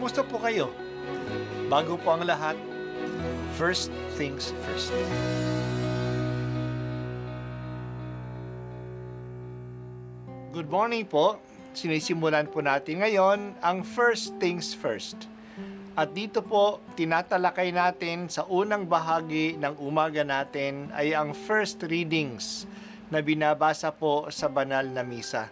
Kumusta po kayo? Bago po ang lahat, first things first. Good morning po. Sinisimulan po natin ngayon ang first things first. At dito po, tinatalakay natin sa unang bahagi ng umaga natin ay ang first readings na binabasa po sa banal na misa.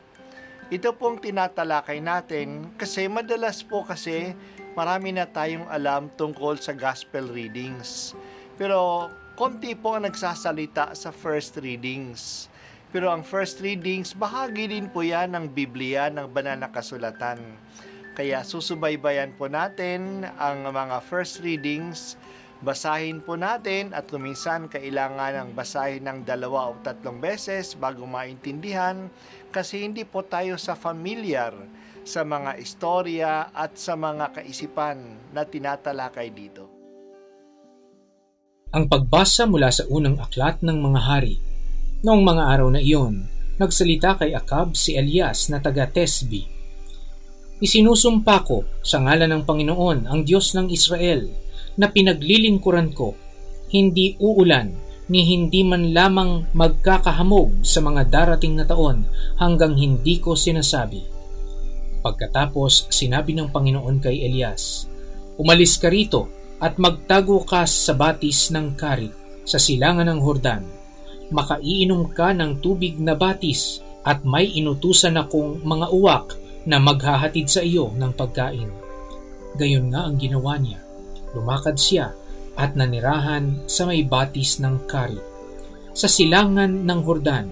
Ito pong tinatalakay natin kasi madalas po kasi marami na tayong alam tungkol sa gospel readings. Pero konti po ang nagsasalita sa first readings. Pero ang first readings, bahagi din po yan ng Biblia, ng banal na kasulatan. Kaya susubaybayan po natin ang mga first readings, basahin po natin at kuminsan kailangan ng basahin ng 2 o 3 beses bago maintindihan kasi hindi po tayo familiar sa mga istorya at sa mga kaisipan na tinatalakay dito. Ang pagbasa mula sa unang aklat ng mga hari. Noong mga araw na iyon, nagsalita kay Acab si Elias na taga Tesbi. Isinusumpa ko sa ngalan ng Panginoon, ang Diyos ng Israel, na pinaglilingkuran ko, hindi uulan ni hindi man lamang magkakahamog sa mga darating na taon hanggang hindi ko sinasabi. Pagkatapos, sinabi ng Panginoon kay Elias, umalis ka rito at magtago ka sa batis ng Karit sa silangan ng Hordan. Makaiinom ka ng tubig na batis at may inutusan akong mga uwak na maghahatid sa iyo ng pagkain. Gayon nga ang ginawa niya. Lumakad siya at nanirahan sa may batis ng Karit. Sa silangan ng Hordan,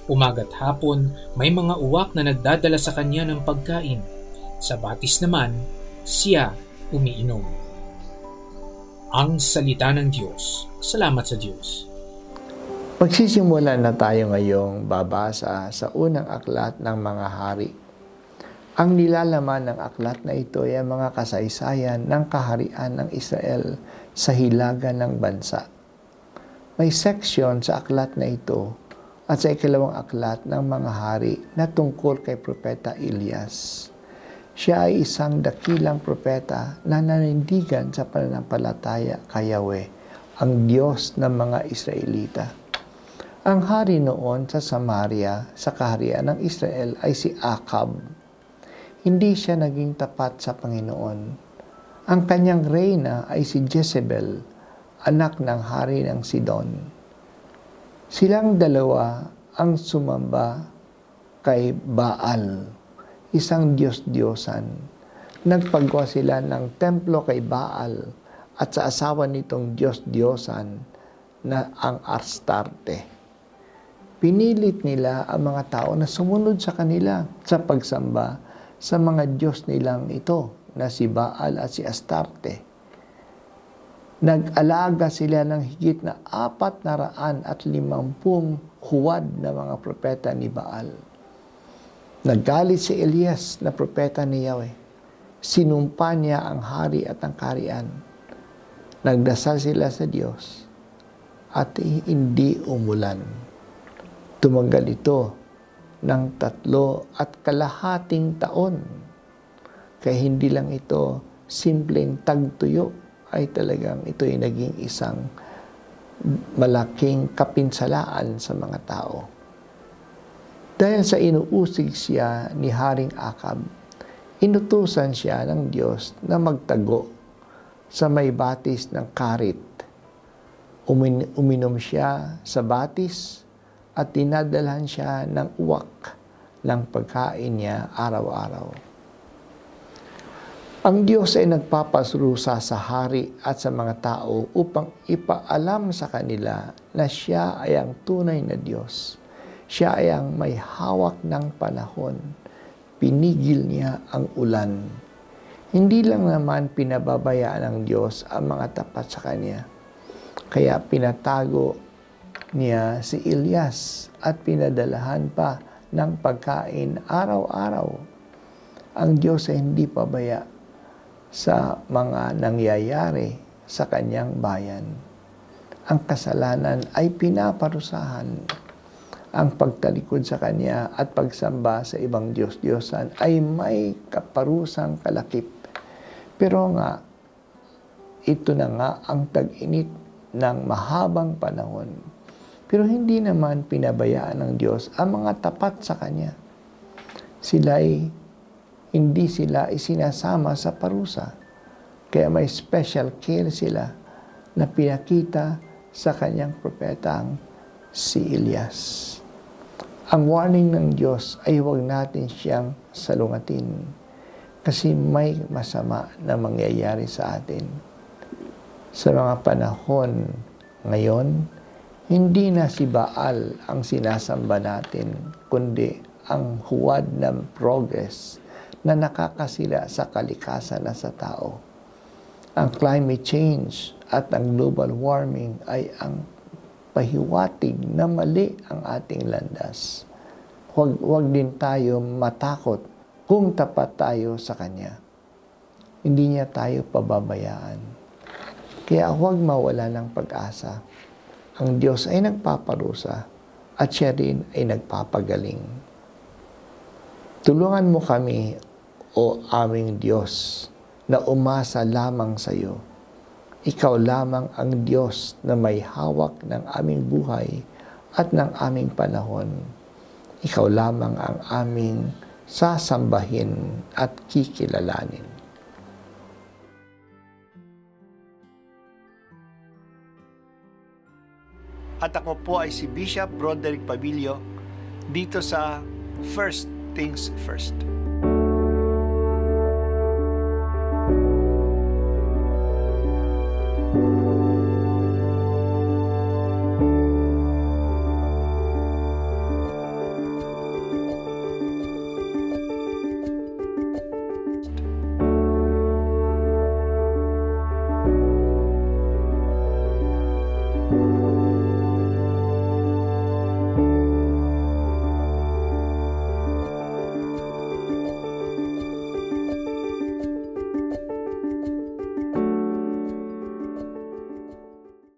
umaga't hapon may mga uwak na nagdadala sa kanya ng pagkain. Sa batis naman, siya umiinom. Ang salita ng Diyos. Salamat sa Diyos. Magsisimula na tayo ngayong babasa sa unang aklat ng mga hari. Ang nilalaman ng aklat na ito ay ang mga kasaysayan ng kaharian ng Israel sa hilaga ng bansa. May section sa aklat na ito at sa ikalawang aklat ng mga hari na tungkol kay Propeta Elias. Siya ay isang dakilang propeta na nanindigan sa pananampalataya kay Yahweh, ang Diyos ng mga Israelita. Ang hari noon sa Samaria, sa kaharian ng Israel ay si Acab. Hindi siya naging tapat sa Panginoon. Ang kanyang reyna ay si Jezebel, anak ng hari ng Sidon. Silang dalawa ang sumamba kay Baal, isang Diyos-Diyosan. Nagpagawa sila ng templo kay Baal at sa asawa nitong Diyos-Diyosan na ang Astarte. Pinilit nila ang mga tao na sumunod sa kanila sa pagsamba sa mga Diyos nilang ito na si Baal at si Astarte. Nag-alaga sila ng higit na 450 huwad na mga propeta ni Baal. Naggalit si Elias na propeta ni Yahweh. Sinumpa niya ang hari at ang kaharian. Nagdasal sila sa Diyos at hindi umulan. Tumagal ito ng 3.5 taon. Kaya hindi lang ito simpleng tagtuyo, ay talagang ito ay naging isang malaking kapinsalaan sa mga tao. Dahil sa inuusig siya ni Haring Acab, inutusan siya ng Diyos na magtago sa may batis ng Karit. Uminom siya sa batis at dinadalhan siya ng uwak ng pagkain niya araw-araw. Ang Diyos ay nagpapasrusa sa hari at sa mga tao upang ipaalam sa kanila na siya ay ang tunay na Diyos. Siya ay ang may hawak ng panahon. Pinigil niya ang ulan. Hindi lang naman pinababayaan ng Diyos ang mga tapat sa Kanya. Kaya pinatago niya si Elias at pinadalahan pa ng pagkain araw-araw. Ang Diyos ay hindi pabaya sa mga nangyayari sa kanyang bayan. Ang kasalanan ay pinaparusahan. Ang pagtalikod sa Kanya at pagsamba sa ibang Diyos-Diyosan ay may kaparusang kalakip. Pero nga, ito na nga ang tag-init ng mahabang panahon. Pero hindi naman pinabayaan ng Diyos ang mga tapat sa Kanya. Hindi sila isinasama sa parusa. Kaya may special care sila na pinakita sa kanyang propetang si Elias. Ang warning ng Diyos ay huwag natin siyang salungatin kasi may masama na mangyayari sa atin. Sa mga panahon ngayon, hindi na si Baal ang sinasamba natin, kundi ang huwad ng progress na nakakasila sa kalikasan na sa tao. Ang climate change at ang global warming ay ang pahiwatig na mali ang ating landas. Huwag din tayo matakot kung tapat tayo sa Kanya. Hindi niya tayo pababayaan. Kaya huwag mawala ng pag-asa. Ang Diyos ay nagpaparusa at siya rin ay nagpapagaling. Tulungan mo kami, O aming Diyos, na umasa lamang sa iyo. Ikaw lamang ang Diyos na may hawak ng aming buhay at ng aming panahon. Ikaw lamang ang aming sasambahin at kikilalanin. At ako po ay si Bishop Broderick Pabilio dito sa First Things First.